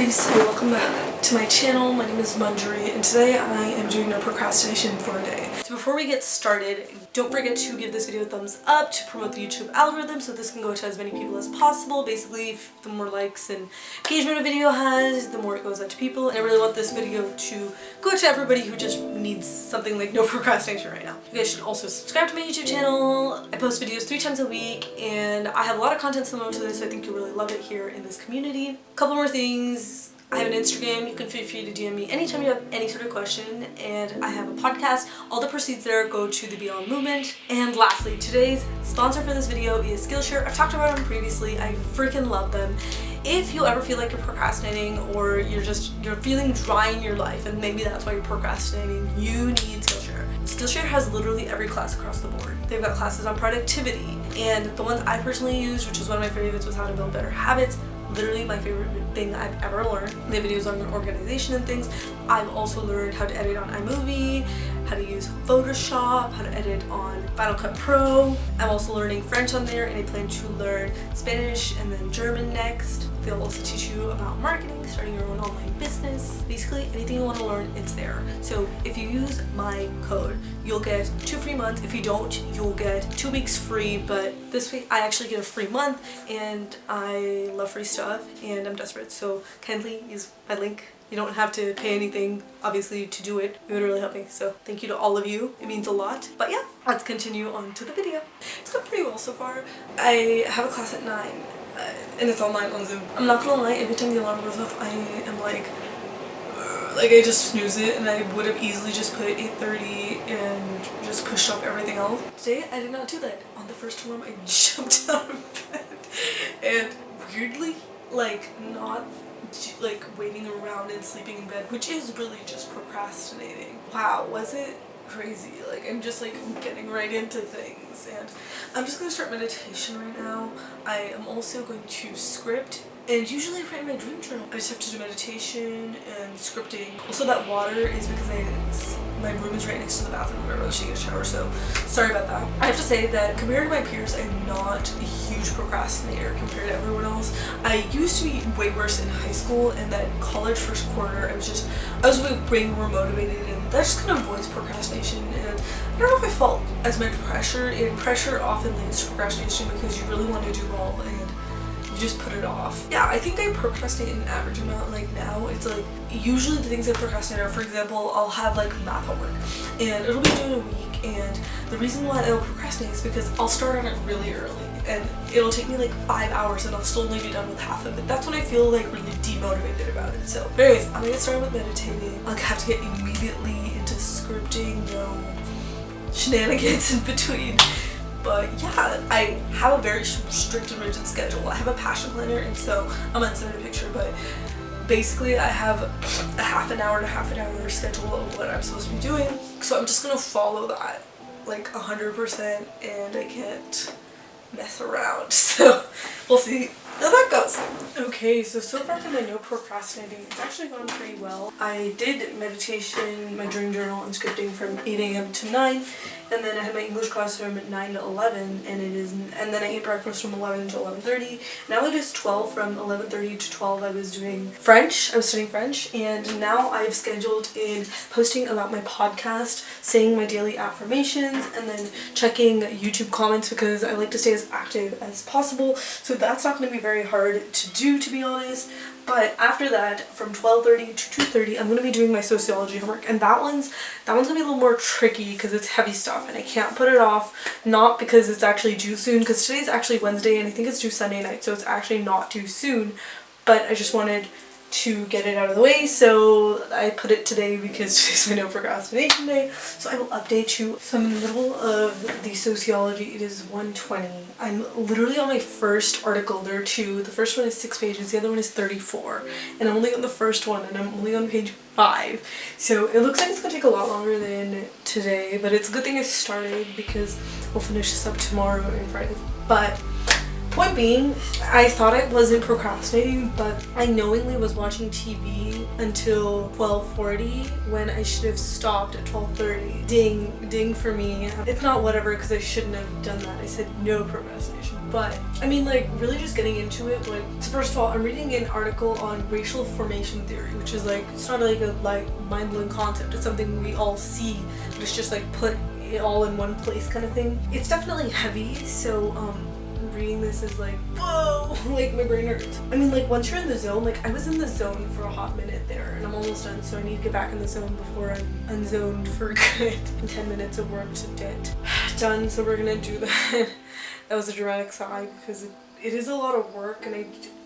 buddies, so welcome back to my channel. My name is Manjari and today I am doing no procrastination for a day. So before we get started, don't forget to give this video a thumbs up to promote the YouTube algorithm so this can go to as many people as possible. Basically, the more likes and engagement a video has, the more it goes out to people, and I really want this video to go to everybody who just needs something like no procrastination right now. You guys should also subscribe to my YouTube channel. I post videos 3 times a week and I have a lot of content similar to this, so I think you'll really love it here in this community. A couple more things. I have an Instagram. You can feel free to DM me anytime you have any sort of question, and I have a podcast. All the proceeds there go to the BLM movement. And lastly, today's sponsor for this video is Skillshare. I've talked about them previously. I freaking love them. If you ever feel like you're procrastinating or you're feeling dry in your life and maybe that's why you're procrastinating, you need Skillshare. Skillshare has literally every class across the board. They've got classes on productivity, and the ones I personally used, which was one of my favorites, was how to build better habits. Literally my favorite thing I've ever learned. They have videos on organization and things. I've also learned how to edit on iMovie, how to use Photoshop, how to edit on Final Cut Pro. I'm also learning French on there, and I plan to learn Spanish and then German next. They'll also teach you about marketing, starting your own online business. Basically, anything you want to learn, it's there. So if you use my code, you'll get 2 free months. If you don't, you'll get 2 weeks free. But this week, I actually get a free month, and I love free stuff, and I'm desperate. So kindly use my link. You don't have to pay anything, obviously, to do it. It would really help me. So thank you to all of you. It means a lot. But yeah, let's continue on to the video. It's gone pretty well so far. I have a class at 9. And it's online on Zoom. I'm not gonna lie, every time the alarm goes off, I am like I just snooze it, and I would have easily just put 8:30 and just pushed off everything else. Today, I did not do that. On the first alarm, I jumped out of bed, and weirdly, not waiting around and sleeping in bed, which is really just procrastinating. Wow, was it crazy? I'm just getting right into things, and I'm just gonna start meditation right now. I am also going to script, and usually I write in my dream journal. I just have to do meditation and scripting. Also, that water is because my room is right next to the bathroom. I'm really taking a shower, so sorry about that. I have to say that compared to my peers, I'm not a huge procrastinator compared to everyone else. I used to be way worse in high school, and that college first quarter, I was way more motivated, and that just kind of avoids procrastination. And I don't know if I felt as much pressure, and pressure often leads to procrastination because you really want to do well and you just put it off. Yeah, I think I procrastinate an average amount. Now, it's usually the things I procrastinate are, for example, I'll have math homework and it'll be due in a week, and the reason why I'll procrastinate is because I'll start on it really early and it'll take me 5 hours and I'll still only be done with half of it. That's when I feel really demotivated about it. So anyways, I'm gonna get started with meditating. I'll have to get immediately into scripting, no shenanigans in between. But yeah, I have a very strict and rigid schedule. I have a passion planner, and so I'm gonna send a picture, but basically I have a half an hour to half an hour schedule of what I'm supposed to be doing. So I'm just gonna follow that 100%, and I can't mess around. So we'll see how that goes. Okay, so far for my no procrastinating, it's actually gone pretty well. I did meditation, my dream journal, and scripting from 8 a.m. to 9, and then I had my English class from 9 to 11, and then I ate breakfast from 11 to 11:30. Now it is 12. From 11:30 to 12 I was doing French. I was studying French, and now I've scheduled in posting about my podcast, saying my daily affirmations, and then checking YouTube comments because I like to stay as active as possible. So that's not going to be very hard to do, to be honest. But after that, from 12:30 to 2:30, I'm going to be doing my sociology homework, and that one's going to be a little more tricky because it's heavy stuff and I can't put it off, not because it's actually due soon, because today's actually Wednesday and I think it's due Sunday night, so it's actually not due soon, but I just wanted to get it out of the way, so I put it today because today's my no procrastination day. So I will update you. So I'm in the middle of the sociology. It is 1:20. I'm literally on my first article. There are 2. The first one is 6 pages, the other one is 34, and I'm only on the first one, and I'm only on page 5. So it looks like it's gonna take a lot longer than today, but it's a good thing I started because we'll finish this up tomorrow and Friday. But point being, I thought I wasn't procrastinating, but I knowingly was watching TV until 12:40 when I should have stopped at 12:30. Ding for me. If not, whatever, because I shouldn't have done that. I said no procrastination. but I mean, like, really just getting into it. Like, so first of all, I'm reading an article on racial formation theory, which is like, it's not like a mind-blowing concept. It's something we all see, but it's just like put it all in one place kind of thing. It's definitely heavy, so reading this is like, whoa, like my brain hurts. I mean, like, once you're in the zone, like, I was in the zone for a hot minute there, and I'm almost done, so I need to get back in the zone before I'm unzoned for good. 10 minutes of work to get done, so we're gonna do that. That was a dramatic sigh because it is a lot of work, and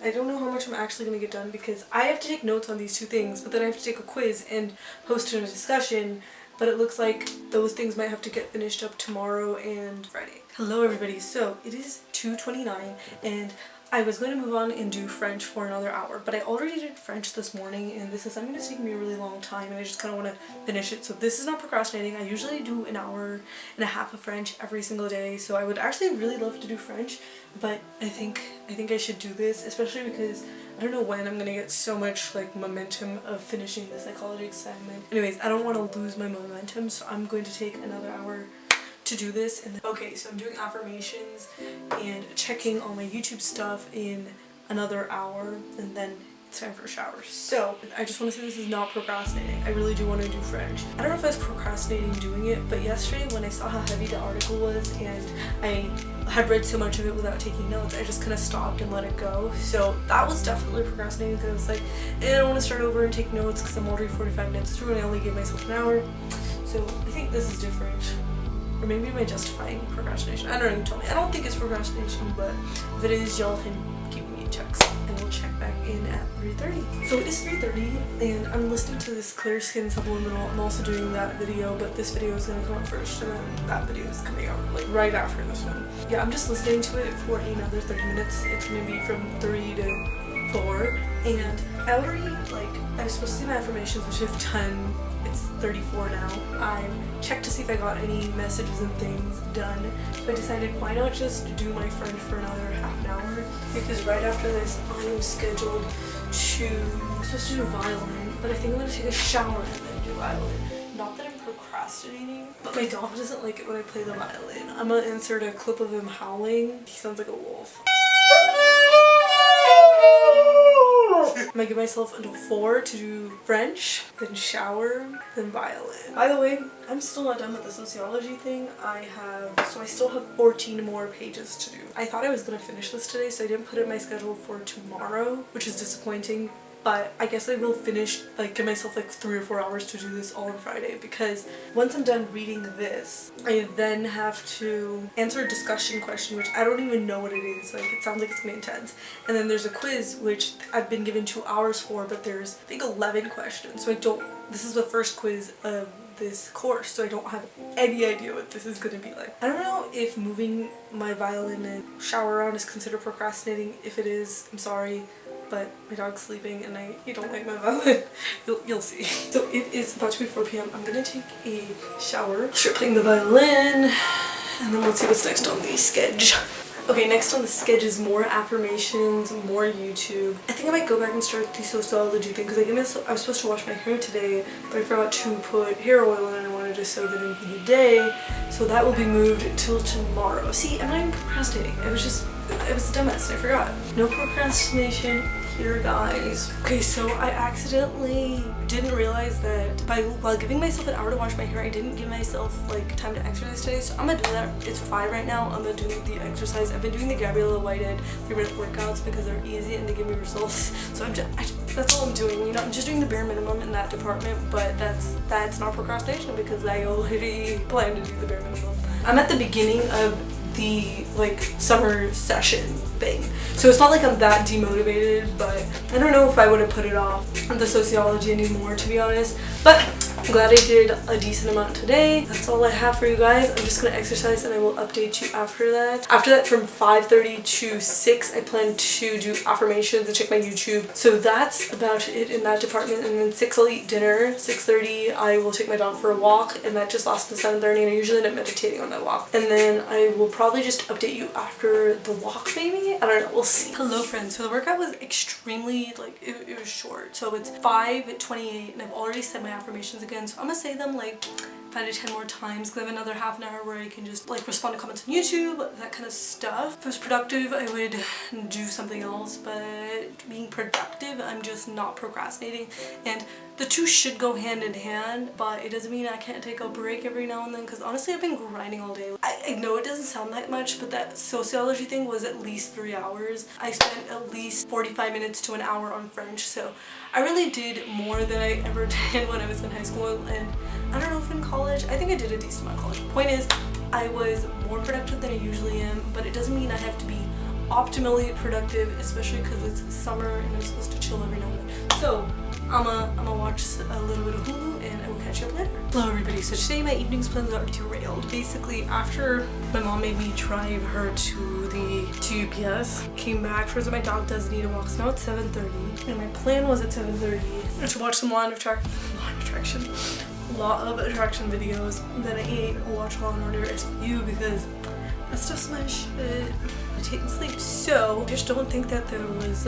I don't know how much I'm actually gonna get done because I have to take notes on these two things, but then I have to take a quiz and post in a discussion. But it looks like those things might have to get finished up tomorrow and Friday. Hello everybody, so it is 2:29 and I was going to move on and do French for another hour, but I already did French this morning and this assignment is taking me a really long time and I just kind of want to finish it. So this is not procrastinating. I usually do an hour and a half of French every single day, so I would actually really love to do French, but I think I should do this, especially because I don't know when I'm gonna get so much like momentum of finishing the psychology assignment. Anyways, I don't want to lose my momentum, so I'm going to take another hour to do this. And okay, so I'm doing affirmations and checking all my YouTube stuff in another hour, and then it's time for a shower. So I just want to say this is not procrastinating. I really do want to do French. I don't know if I was procrastinating doing it, but yesterday when I saw how heavy the article was and I had read so much of it without taking notes, I just kind of stopped and let it go. So that was definitely procrastinating because I was like, I don't want to start over and take notes because I'm already 45 minutes through and I only gave myself an hour. So I think this is different. Or maybe am I justifying procrastination? I don't know, you tell me. I don't think it's procrastination, but if it is, y'all can give me checks and we'll check back in at 3:30. So it is 3:30 and I'm listening to this clear skin supplemental. I'm also doing that video, but this video is going to come out first and then that video is coming out like right after this one. Yeah, I'm just listening to it for another 30 minutes. It's going to be from 3 to 4 and I already, like, I was supposed to see my affirmations, which I've done. It's 34 now. I checked to see if I got any messages and things done, so I decided why not just do my French for another half an hour, because right after this I am scheduled I'm supposed to do violin, but I think I'm going to take a shower and then do violin. Not that I'm procrastinating, but my dog doesn't like it when I play the violin. I'm going to insert a clip of him howling. He sounds like a wolf. I'm gonna give myself until 4 to do French, then shower, then violin. By the way, I'm still not done with the sociology thing. I still have 14 more pages to do. I thought I was gonna finish this today, so I didn't put it in my schedule for tomorrow, which is disappointing. But I guess I will finish, like, give myself like 3 or 4 hours to do this all on Friday, because once I'm done reading this, I then have to answer a discussion question, which I don't even know what it is. Like, it sounds like it's gonna be intense. And then there's a quiz, which I've been given 2 hours for, but there's, I think, 11 questions. So this is the first quiz of this course, so I don't have any idea what this is gonna be like. I don't know if moving my violin and shower around is considered procrastinating. If it is, I'm sorry, but my dog's sleeping and you don't like my violin. You'll see. So it is about to be 4 p.m. I'm gonna take a shower, start playing the violin, and then let's see what's next on the schedule. Okay, next on the schedule is more affirmations, more YouTube. I think I might go back and start the sociology thing because I was supposed to wash my hair today, but I forgot to put hair oil in and I wanted to soak it in for the day. So that will be moved till tomorrow. See, I'm not even procrastinating. It was a dumbass and I forgot. No procrastination here, guys. Okay, so I accidentally didn't realize that while giving myself an hour to wash my hair, I didn't give myself like time to exercise today, so I'm gonna do that. It's 5 right now. I'm gonna do the exercise. I've been doing the Gabriella Whited 3-minute workouts because they're easy and they give me results, so that's all I'm doing. You know, I'm just doing the bare minimum in that department, but that's not procrastination because I already plan to do the bare minimum. I'm at the beginning of the like summer session thing, so it's not like I'm that demotivated, but I don't know if I would have put it off on the sociology anymore, to be honest. But I'm glad I did a decent amount today. That's all I have for you guys. I'm just gonna exercise and I will update you after that. After that, from 5:30 to 6, I plan to do affirmations and check my YouTube. So that's about it in that department. And then 6, I'll eat dinner. 6:30, I will take my dog for a walk, and that just lasts until 7:30, and I usually end up meditating on that walk. And then I will probably just update you after the walk, maybe? I don't know, we'll see. Hello friends, so the workout was extremely, like, it was short. So it's 5:28 and I've already said my affirmations again, so I'm gonna say them like 5 to 10 more times because I have another half an hour where I can just like respond to comments on YouTube, that kind of stuff. If I was productive, I would do something else, but being productive, I'm just not procrastinating, and the two should go hand in hand, but it doesn't mean I can't take a break every now and then, because honestly I've been grinding all day. I know it doesn't sound that much, but that sociology thing was at least 3 hours. I spent at least 45 minutes to an hour on French, so I really did more than I ever did when I was in high school, and I don't know if in college, I think I did a decent amount in college. Point is, I was more productive than I usually am, but it doesn't mean I have to be optimally productive, especially because it's summer and I'm supposed to chill every now and then. So I'm gonna watch a little bit of Hulu and I will catch you up later. Hello everybody, so today my evening's plans are derailed. Basically, after my mom made me drive her to UPS, came back, turns out my dog does need a walk, so now it's 7:30, and my plan was at 7:30 to watch some law of attraction videos. Then at 8 I'll watch Law & Order SVU because that stuff's my shit. Taking sleep. So I just don't think that there was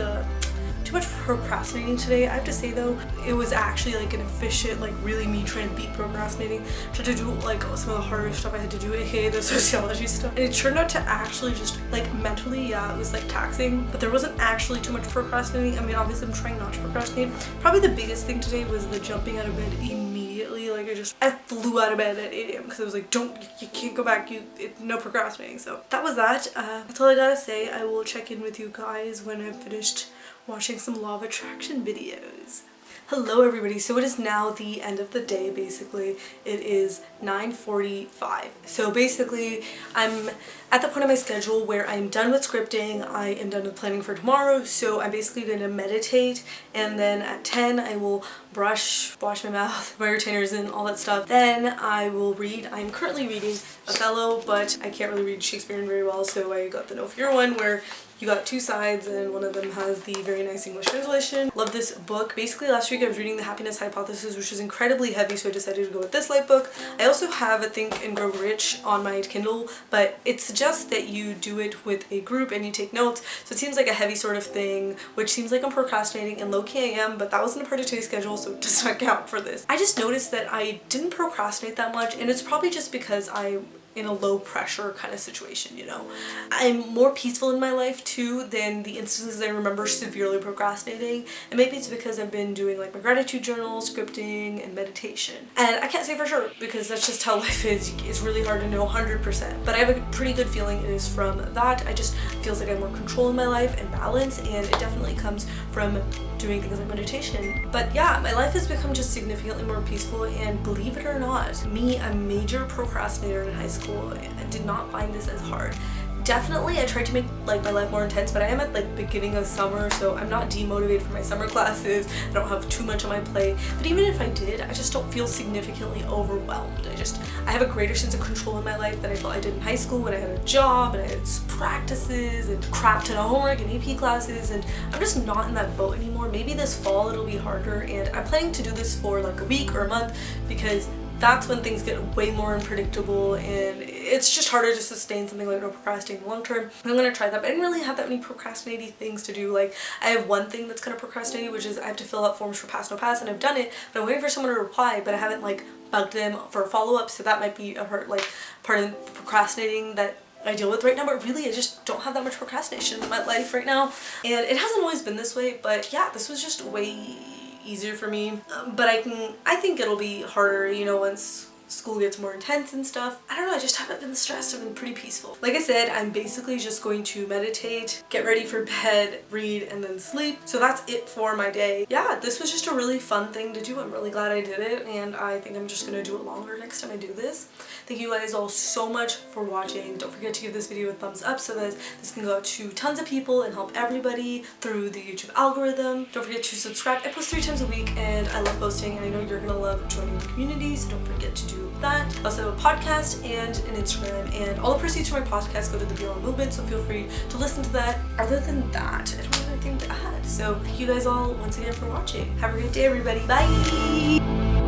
too much procrastinating today. I have to say though, it was actually like an efficient, like really me trying to beat procrastinating. Tried to do like some of the harder stuff I had to do, aka the sociology stuff, and it turned out to actually just like mentally, yeah, it was like taxing, but there wasn't actually too much procrastinating. I mean, obviously I'm trying not to procrastinate. Probably the biggest thing today was the jumping out of bed immediately. Like I flew out of bed at 8 a.m. because I was like, you can't go back, no procrastinating. So that was that. That's all I gotta say. I will check in with you guys when I've finished watching some law of attraction videos. Hello everybody, so it is now the end of the day. Basically it is 9:45, so basically I'm at the point of my schedule where I'm done with scripting, I am done with planning for tomorrow, so I'm basically going to meditate, and then at 10 I will wash my mouth, my retainers and all that stuff. Then I will read. I'm currently reading Othello, but I can't really read Shakespeare very well, so I got the No Fear one where you got two sides and one of them has the very nice English translation. Love this book. Basically last week I was reading The Happiness Hypothesis, which is incredibly heavy, so I decided to go with this light book. I also have a Think and Grow Rich on my Kindle, but it suggests that you do it with a group and you take notes, so it seems like a heavy sort of thing, which seems like I'm procrastinating, and low-key I am, but that wasn't a part of today's schedule, so it does not count for this. I just noticed that I didn't procrastinate that much, and it's probably just because I'm in a low pressure kind of situation, you know. I'm more peaceful in my life too than the instances I remember severely procrastinating, and maybe it's because I've been doing like my gratitude journal, scripting, and meditation. And I can't say for sure because that's just how life is. It's really hard to know 100%, but I have a pretty good feeling it is from that. I just feels like I have more control in my life and balance, and it definitely comes from doing things like meditation. But yeah, my life has become just significantly more peaceful, and believe it or not, me, a major procrastinator in high school, I did not find this as hard. Definitely I tried to make like my life more intense, but I am at like beginning of summer, so I'm not demotivated for my summer classes. I don't have too much on my plate, but even if I did, I just don't feel significantly overwhelmed. I have a greater sense of control in my life than I felt I did in high school when I had a job and I had practices and crap ton of homework and AP classes, and I'm just not in that boat anymore. Maybe this fall it'll be harder, and I'm planning to do this for like a week or a month because that's when things get way more unpredictable and it's just harder to sustain something like no procrastinating long term. I'm gonna try that, but I didn't really have that many procrastinating things to do. Like I have one thing that's kind of procrastinating, which is I have to fill out forms for pass no pass, and I've done it, but I'm waiting for someone to reply, but I haven't like bugged them for a follow-up, so that might be a part of procrastinating that I deal with right now. But really I just don't have that much procrastination in my life right now, and it hasn't always been this way, but yeah, this was just way easier for me, but I think it'll be harder, you know, once school gets more intense and stuff. I don't know, I just haven't been stressed. I've been pretty peaceful. Like I said, I'm basically just going to meditate, get ready for bed, read, and then sleep. So that's it for my day. Yeah, this was just a really fun thing to do. I'm really glad I did it, and I think I'm just gonna do it longer next time I do this. Thank you guys all so much for watching. Don't forget to give this video a thumbs up so that this can go out to tons of people and help everybody through the YouTube algorithm. Don't forget to subscribe. I post 3 times a week and I love posting, and I know you're gonna love joining the community, so don't forget to do that. I also have a podcast and an Instagram, and all the proceeds from my podcast go to the BLM movement, so feel free to listen to that. Other than that, I don't have anything to add. So thank you guys all once again for watching. Have a great day, everybody. Bye!